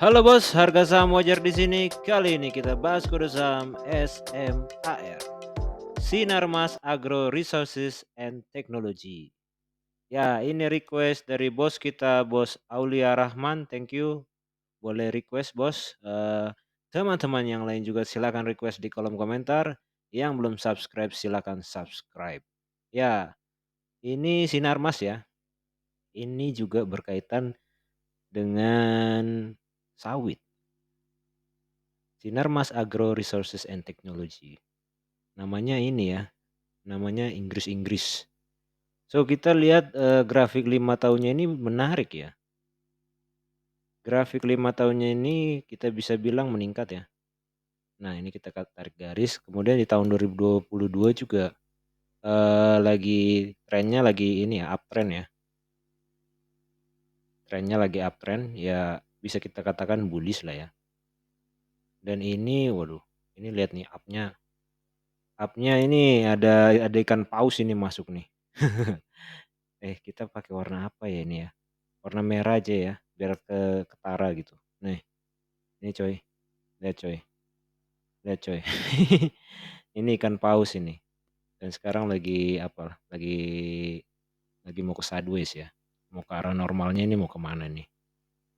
Halo bos, harga saham wajar di sini. Kali ini kita bahas kode saham SMAR, Sinarmas Agro Resources and Technology. Ya, ini request dari bos kita, Bos Aulia Rahman. Thank you. Boleh request, Bos. Teman-teman yang lain juga silakan request di kolom komentar. Yang belum subscribe silakan subscribe. Ya, ini Sinarmas ya. Ini juga berkaitan dengan sawit. Sinarmas Agro Resources and Technology. Namanya ini ya, namanya Inggris-Inggris. So kita lihat grafik 5 tahunnya ini menarik ya. Grafik 5 tahunnya ini kita bisa bilang meningkat ya. Nah ini kita tarik garis, kemudian di tahun 2022 juga lagi trennya lagi ini ya, uptrend ya. Trennya lagi uptrend ya, bisa kita katakan bullish lah ya. Dan ini waduh, ini lihat nih up-nya. Up-nya ini ada ikan paus ini masuk nih. Kita pakai warna apa ya ini ya? Warna merah aja ya, biar ketara gitu. Nih, ini coy, lihat coy, lihat coy. Ini ikan paus ini. Dan sekarang lagi apa? Lagi mau ke sideways ya. Mau ke arah normalnya ini mau kemana nih?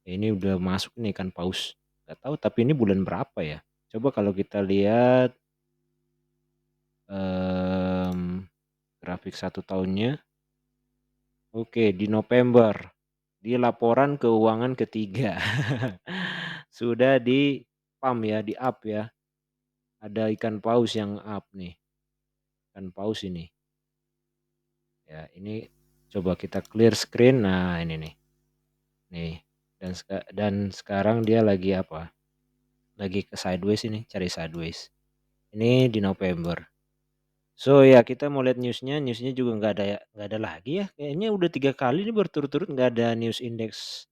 Ini udah masuk nih ikan paus. Gak tahu tapi ini bulan berapa ya? Coba kalau kita lihat grafik 1 tahunnya. Oke, di November, di laporan keuangan ketiga. Sudah di pump ya, di up ya. Ada ikan paus yang up nih. Ikan paus ini. Ya, ini coba kita clear screen. Nah, ini nih. Nih. Dan sekarang dia lagi apa? Lagi ke sideways ini, cari sideways. Ini di November. So ya kita mau lihat newsnya juga nggak ada lagi ya. Kayaknya udah 3 kali ini berturut-turut nggak ada news index.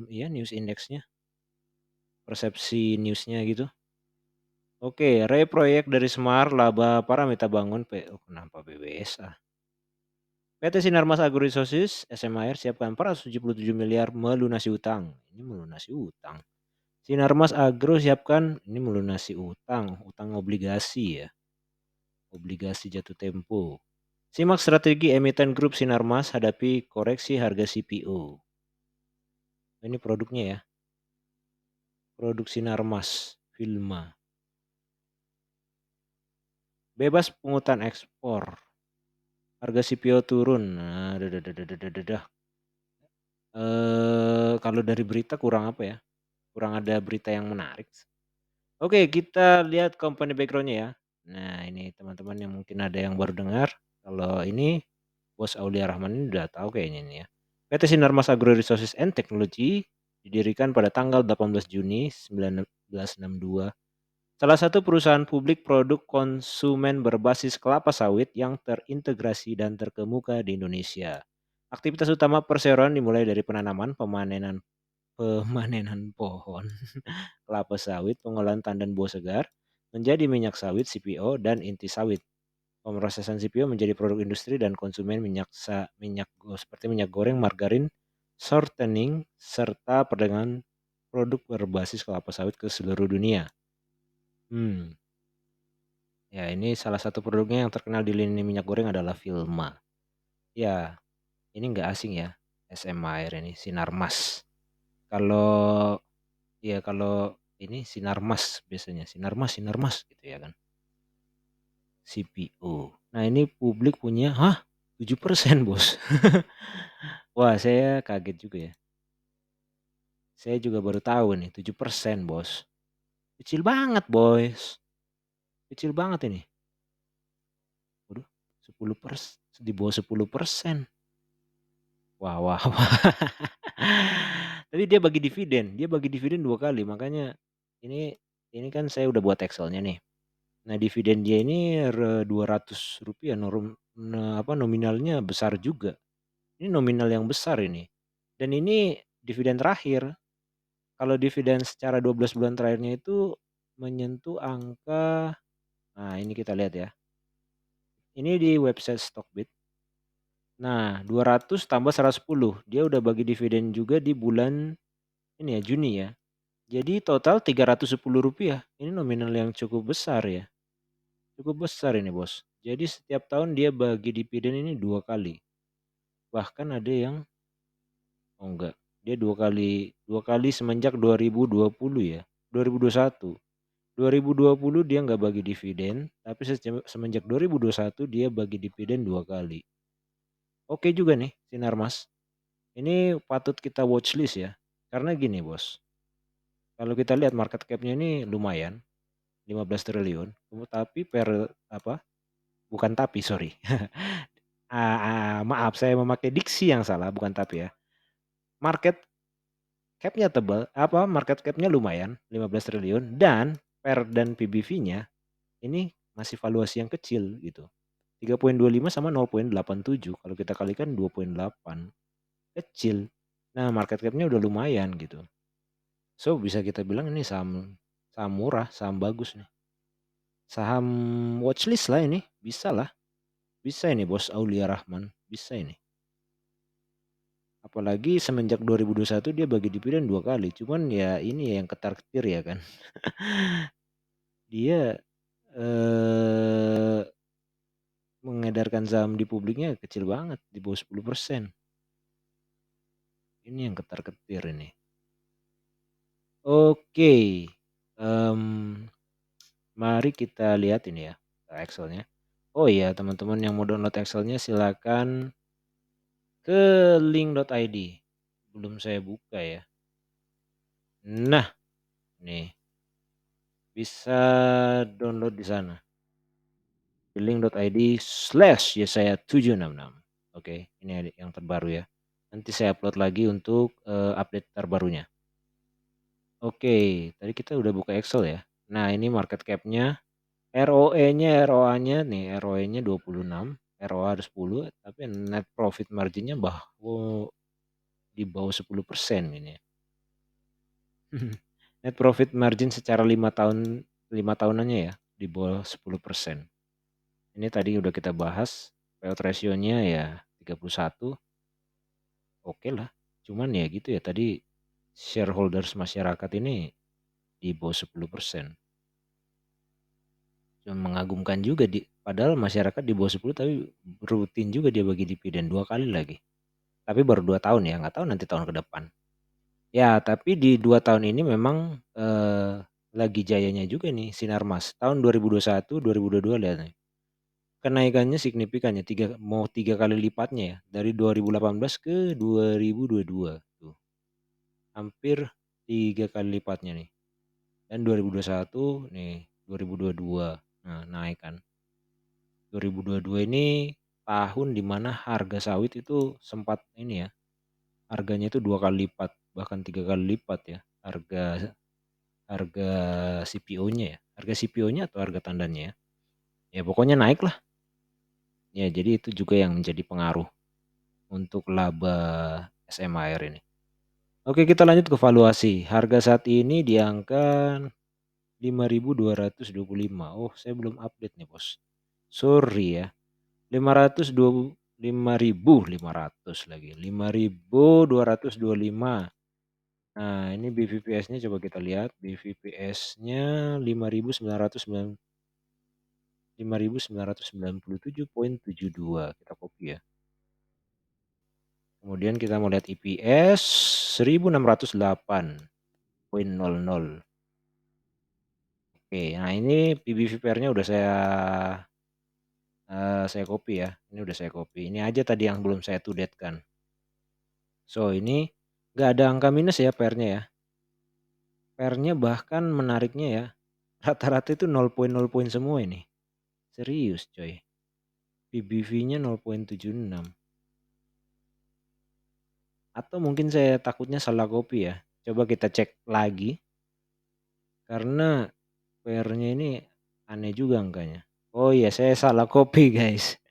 Iya news indeksnya, persepsi newsnya gitu. Oke, proyek dari Semar, laba Paramita Bangun, kenapa BBSA? PT Sinarmas Agro Resources, SMAR siapkan 477 miliar melunasi utang. Ini melunasi utang. Sinarmas Agro siapkan, ini melunasi utang, utang obligasi ya. Obligasi jatuh tempo. Simak strategi emiten grup Sinarmas hadapi koreksi harga CPO. Ini produknya ya. Produk Sinarmas, Filma. Bebas pungutan ekspor. Harga CPO turun. Nah, kalau dari berita kurang apa ya? Kurang ada berita yang menarik. Oke, kita lihat company background-nya ya. Nah, ini teman-teman yang mungkin ada yang baru dengar. Kalau ini Bos Aulia Rahman ini udah tahu kayaknya ini ya. PT Sinarmas Agro Resources and Technology didirikan pada tanggal 18 Juni 1962. Salah satu perusahaan publik produk konsumen berbasis kelapa sawit yang terintegrasi dan terkemuka di Indonesia. Aktivitas utama perseroan dimulai dari penanaman, pemanenan pohon kelapa sawit, pengolahan tandan buah segar, menjadi minyak sawit CPO dan inti sawit. Pemrosesan CPO menjadi produk industri dan konsumen seperti minyak goreng, margarin, shortening, serta perdagangan produk berbasis kelapa sawit ke seluruh dunia. Ya, ini salah satu produknya yang terkenal di lini minyak goreng adalah Filma. Ya, ini nggak asing ya, SMAR ini, Sinarmas. Kalau kalau ini Sinarmas biasanya, Sinarmas gitu ya kan. CPO. Nah, ini publik punya, 7% bos. Wah, saya kaget juga ya. Saya juga baru tahu nih, 7% bos. Kecil banget bos. Kecil banget ini. Waduh, 10%, di bawah 10%. Wah, wah, wah. Tapi dia bagi dividen 2 kali, makanya ini kan saya udah buat Excel-nya nih. Nah, dividen dia ini Rp200 nominalnya besar juga. Ini nominal yang besar ini. Dan ini dividen terakhir. Kalau dividen secara 12 bulan terakhirnya itu menyentuh angka, nah ini kita lihat ya. Ini di website Stockbit. Nah, 200 tambah 110, dia udah bagi dividen juga di bulan ini ya, Juni ya. Jadi total Rp310. Ini nominal yang cukup besar ya. Cukup besar ini, Bos. Jadi setiap tahun dia bagi dividen ini 2 kali. Bahkan ada yang oh enggak, dia 2 kali semenjak 2020 ya. 2021. 2020 dia nggak bagi dividen, tapi semenjak 2021 dia bagi dividen 2 kali. Oke juga nih, Sinarmas. Ini patut kita watchlist ya. Karena gini, Bos. Kalau kita lihat market cap-nya ini lumayan, 15 triliun. Tapi apa? Bukan tapi, sorry. Maaf, saya memakai diksi yang salah, bukan tapi ya. Market cap-nya tebal, market cap-nya lumayan, 15 triliun dan dan PBV-nya ini masih valuasi yang kecil gitu. 3,25 sama 0,87 kalau kita kalikan 2,8. Kecil. Nah, market cap-nya udah lumayan gitu. So, bisa kita bilang ini saham saham murah, saham bagus nih. Saham watchlist lah ini, bisa lah. Bisa ini Bos Aulia Rahman, bisa ini. Apalagi semenjak 2021 dia bagi dividen 2 kali. Cuman ya ini yang ketar-ketir ya kan. Dia mengedarkan saham di publiknya kecil banget, di bawah 10%. Ini yang ketar-ketir ini. Oke. Mari kita lihat ini ya, Excelnya. Oh iya, teman-teman yang mau download Excelnya silakan ke link.id. Belum saya buka ya. Nah, nih bisa download di sana. Di link.id/yesaya766. Oke, ini yang terbaru ya. Nanti saya upload lagi untuk update terbarunya. Oke, tadi kita udah buka Excel ya. Nah, ini market cap-nya, ROA-nya nih, ROE-nya 26, ROA ada 10, tapi net profit margin-nya di bawah 10% ini. Net profit margin secara 5 tahunannya ya, di bawah 10%. Ini tadi udah kita bahas, payout ratio-nya ya 31. Oke lah. Cuman ya gitu ya, tadi shareholders masyarakat ini di bawah 10%. Mengagumkan juga padahal masyarakat di bawah 10 tapi rutin juga dia bagi dividen 2 kali lagi. Tapi baru 2 tahun ya, nggak tahu nanti tahun ke depan. Ya, tapi di 2 tahun ini memang lagi jayanya juga nih Sinarmas. Tahun 2021, 2022 lihat nih. Kenaikannya signifikan ya, 3 kali lipatnya ya, dari 2018 ke 2022 tuh. Hampir 3 kali lipatnya nih. Dan 2021 nih, 2022. Nah, naik kan. 2022 ini tahun dimana harga sawit itu sempat ini ya, harganya itu 2 kali lipat, bahkan 3 kali lipat ya, harga harga CPO-nya ya, harga CPO-nya atau harga tandannya ya. Ya pokoknya naik lah. Ya jadi itu juga yang menjadi pengaruh untuk laba SMAR ini. Oke, kita lanjut ke valuasi. Harga saat ini di angka 5.225. Oh, saya belum update nih, Bos. Sorry ya. 5.500 lagi. 5.225. Nah, ini BVPS-nya coba kita lihat. BVPS-nya 5.997,72. Kita copy ya. Kemudian kita mau lihat EPS 1.608,00. Oke, nah ini PBVPR-nya udah saya copy ya. Ini udah saya copy. Ini aja tadi yang belum saya tudekan. So, ini nggak ada angka minus ya PR-nya ya. PR-nya bahkan menariknya ya. Rata-rata itu 0 poin semua ini. Serius coy. PBV-nya 0,76. Atau mungkin saya takutnya salah copy ya. Coba kita cek lagi. Karena PR-nya ini aneh juga angkanya. Oh iya, saya salah copy guys.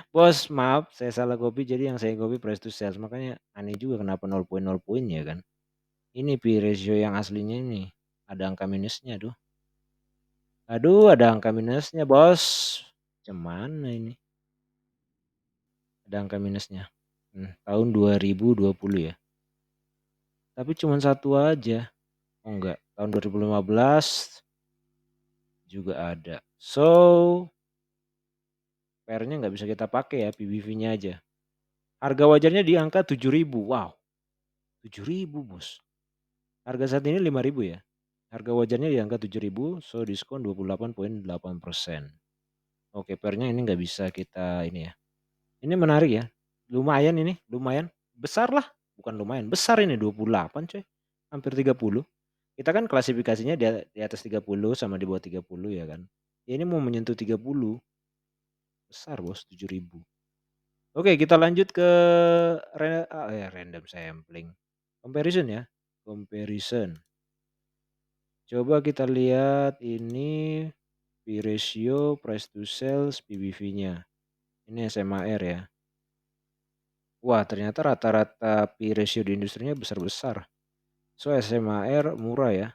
Bos, maaf, saya salah copy. Jadi yang saya copy price to sales. Makanya aneh juga kenapa 0 poin ya kan. Ini P ratio yang aslinya ini. Ada angka minusnya, aduh. Aduh, ada angka minusnya, bos. Cuman ini? Ada angka minusnya. Tahun 2020 ya. Tapi cuman 1 aja. Oh enggak, tahun 2015 juga ada. So, PR-nya nggak bisa kita pakai ya, PBV-nya aja. Harga wajarnya di angka 7.000. Wow, 7.000 Bos. Harga saat ini 5.000 ya. Harga wajarnya di angka 7.000, so diskon 28,8%. Oke, PR-nya ini nggak bisa kita ini ya. Ini menarik ya. Lumayan ini, lumayan. Besar lah. Bukan lumayan, besar ini 28 coy. Hampir 30. Kita kan klasifikasinya di atas 30 sama di bawah 30 ya kan. Ini mau menyentuh 30. Besar Bos, 7.000. Oke, kita lanjut ke random sampling. Comparison ya. Comparison. Coba kita lihat ini P ratio, price to sales, PBV-nya. Ini SMAR ya. Wah, ternyata rata-rata P ratio di industrinya besar-besar. So SMAR murah ya.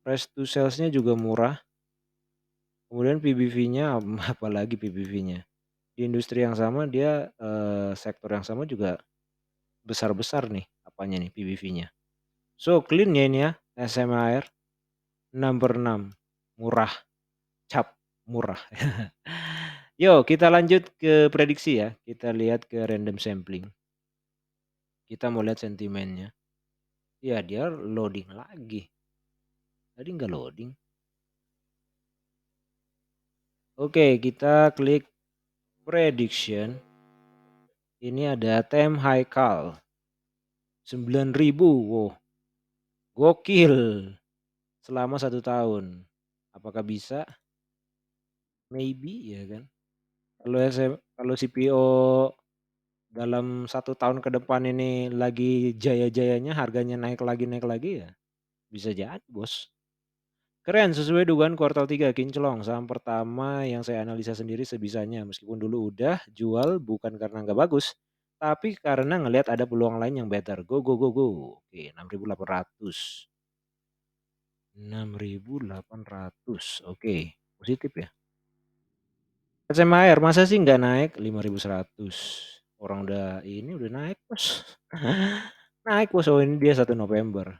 Price to sales-nya juga murah. Kemudian PBV-nya apalagi PBV-nya. Di industri yang sama dia sektor yang sama juga besar-besar nih apanya nih PBV-nya. So clean ya ini ya SMAR number 6 murah, cap murah. Yo kita lanjut ke prediksi ya. Kita lihat ke random sampling. Kita mau lihat sentimennya. Ya dia loading lagi. Tadi nggak loading. Oke kita klik prediction. Ini ada Tem Haikal 9.000. Wow, gokil. Selama 1 tahun. Apakah bisa? Maybe ya kan. Kalau CPO dalam 1 tahun ke depan ini lagi jaya-jayanya harganya naik lagi ya bisa jadi Bos. Keren sesuai dugaan kuartal 3 kinclong. Saham pertama yang saya analisa sendiri sebisanya. Meskipun dulu udah jual bukan karena nggak bagus. Tapi karena ngelihat ada peluang lain yang better. Go go go go. Oke 6.800. 6.800. Oke positif ya. SMAR masa sih nggak naik 5.100. Orang udah naik Bos. Naik Bos. Oh ini dia 1 November.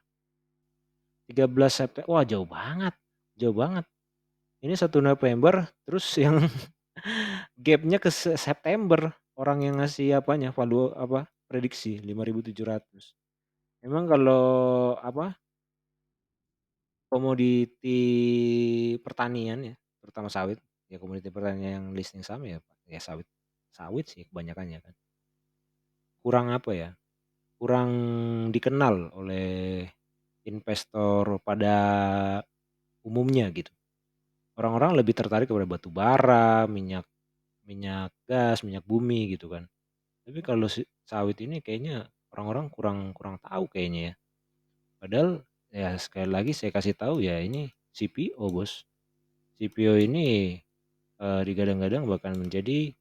13 September. Wah jauh banget. Jauh banget. Ini 1 November terus yang gapnya ke September. Orang yang ngasih apanya prediksi 5.700. Emang kalau komoditi pertanian ya, terutama sawit, ya komoditi pertanian yang listing saham ya sawit. Sawit sih kebanyakannya kan. Kurang kurang dikenal oleh investor pada umumnya gitu. Orang-orang lebih tertarik kepada batu bara, minyak minyak gas, minyak bumi gitu kan. Tapi kalau sawit ini kayaknya orang-orang kurang kurang tahu kayaknya ya. Padahal ya sekali lagi saya kasih tahu ya ini CPO Bos. CPO ini digadang-gadang bahkan menjadi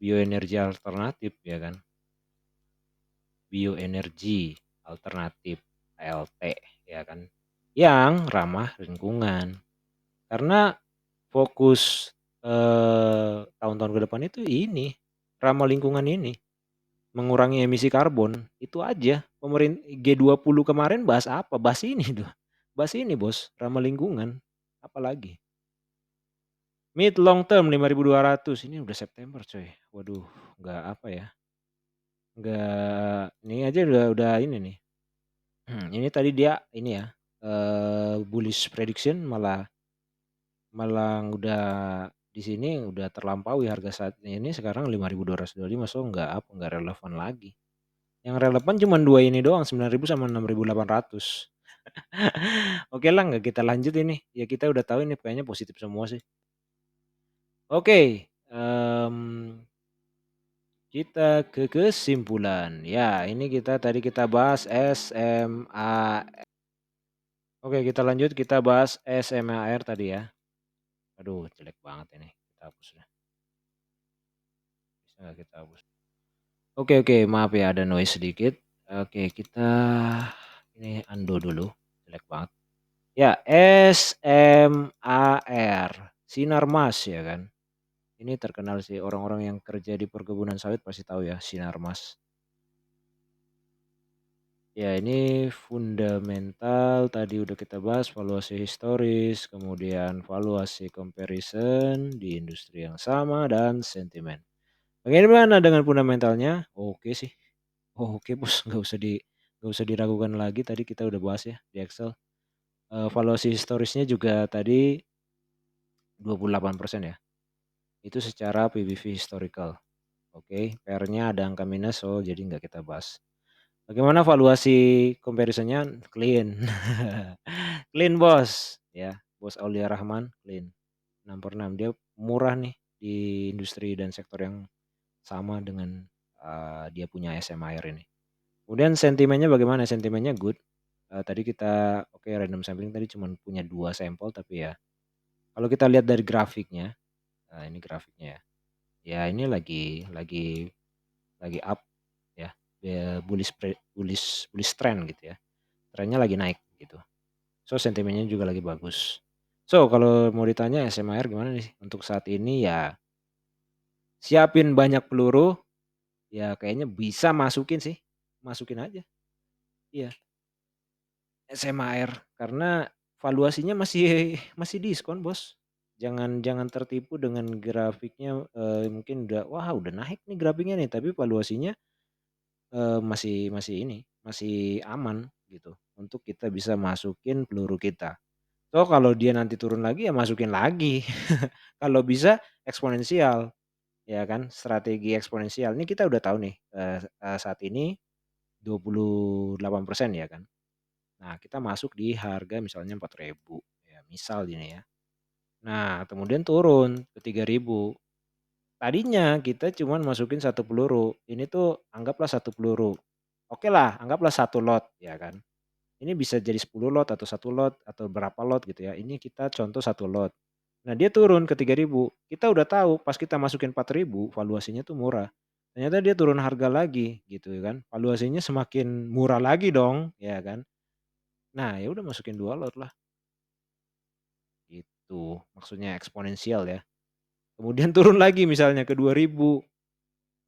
bioenergi alternatif ya kan. Bioenergi alternatif ALT ya kan. Yang ramah lingkungan. Karena fokus tahun-tahun ke depan itu ini ramah lingkungan ini. Mengurangi emisi karbon, itu aja. G20 kemarin bahas apa? Bahas ini tuh. Bahas ini Bos, ramah lingkungan. Apalagi. Mid long term 5.200. Ini udah September coy. Waduh, nggak apa ya. Nggak, ini aja udah ini nih. Ini tadi dia ini ya. Bullish prediction malah udah di sini udah terlampaui harga saat ini sekarang 5.225 so nggak relevan lagi. Yang relevan cuma 2 ini doang 9.000 sama 6.800. Oke lah nggak kita lanjut ini. Ya kita udah tahu ini kayaknya positif semua sih. Oke, kita ke kesimpulan. Ya ini tadi kita bahas SMA. Oke kita lanjut kita bahas SMAR tadi ya. Aduh jelek banget ini. Kita hapus ya. Bisa nggak kita hapus? Oke maaf ya ada noise sedikit. Oke kita ini undo dulu. Jelek banget. Ya, SMAR, Sinarmas ya kan. Ini terkenal sih orang-orang yang kerja di perkebunan sawit pasti tahu ya Sinarmas. Ya ini fundamental tadi udah kita bahas, valuasi historis, kemudian valuasi comparison di industri yang sama dan sentimen. Bagaimana dengan fundamentalnya? Oke sih, oke Bos, nggak usah diragukan lagi, tadi kita udah bahas ya di Excel. Valuasi historisnya juga tadi 28% ya, itu secara PBV historical. Oke, PR-nya ada angka minus, so jadi nggak kita bahas. Bagaimana valuasi comparison-nya? Clean. Clean Bos, ya, Bos Aulia Rahman clean, 6/6. Dia murah nih di industri dan sektor yang sama dengan, dia punya SM Air ini. Kemudian sentimennya bagaimana? Sentimennya good, tadi kita oke random sampling tadi cuman punya 2 sampel tapi ya, kalau kita lihat dari grafiknya, ini grafiknya ya, ya ini lagi up ya, bullish trend gitu ya, trennya lagi naik gitu. So sentimennya juga lagi bagus. So kalau mau ditanya SMAR gimana nih untuk saat ini ya, siapin banyak peluru, ya kayaknya bisa masukin sih, masukin aja. Iya, SMAR karena valuasinya masih masih diskon Bos. Jangan jangan tertipu dengan grafiknya, mungkin udah, wah udah naik nih grafiknya nih, tapi valuasinya, masih masih ini, masih aman gitu untuk kita bisa masukin peluru kita. So kalau dia nanti turun lagi ya masukin lagi. Kalau bisa eksponensial, ya kan, strategi eksponensial. Ini kita udah tahu nih, saat ini 28% ya kan. Nah kita masuk di harga misalnya 4.000 ya misal ini ya. Nah kemudian turun ke 3.000. Tadinya kita cuman masukin satu peluru, ini tuh anggaplah satu peluru. Oke lah anggaplah satu lot ya kan. Ini bisa jadi 10 lot atau satu lot atau berapa lot gitu ya. Ini kita contoh satu lot. Nah dia turun ke 3.000, kita udah tahu pas kita masukin 4.000 valuasinya tuh murah. Ternyata dia turun harga lagi gitu kan, valuasinya semakin murah lagi dong, ya kan. Nah ya udah masukin 2 lot lah, gitu. Maksudnya eksponensial ya. Kemudian turun lagi misalnya ke 2.000.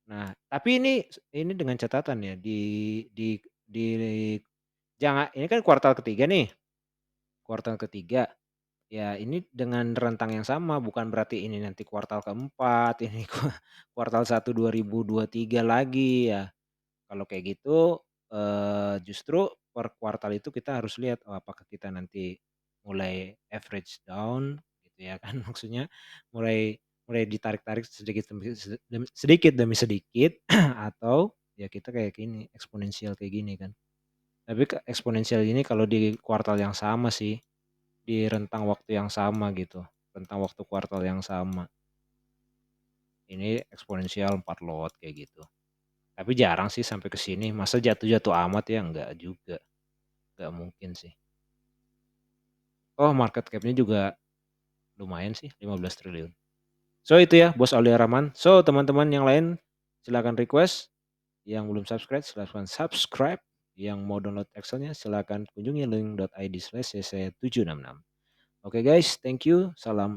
Nah tapi ini dengan catatan ya di jangan ini kan kuartal ketiga nih, kuartal ketiga. Ya ini dengan rentang yang sama bukan berarti ini nanti kuartal keempat, ini kuartal 1 2023 lagi ya. Kalau kayak gitu, justru per kuartal itu kita harus lihat, oh apakah kita nanti mulai average down gitu ya kan, maksudnya mulai mulai ditarik-tarik sedikit demi sedikit atau ya kita kayak gini, eksponensial kayak gini kan. Tapi eksponensial ini kalau di kuartal yang sama sih. Di rentang waktu yang sama gitu, rentang waktu kuartal yang sama. Ini eksponensial 4 lot kayak gitu. Tapi jarang sih sampai ke sini, masa jatuh-jatuh amat ya, enggak juga, enggak mungkin sih. Oh market cap-nya juga lumayan sih 15 triliun. So itu ya Bos Aulia Rahman. So teman-teman yang lain silakan request, yang belum subscribe silahkan subscribe, yang mau download Excel-nya silakan kunjungi link.id/cc766. Oke guys, thank you, salam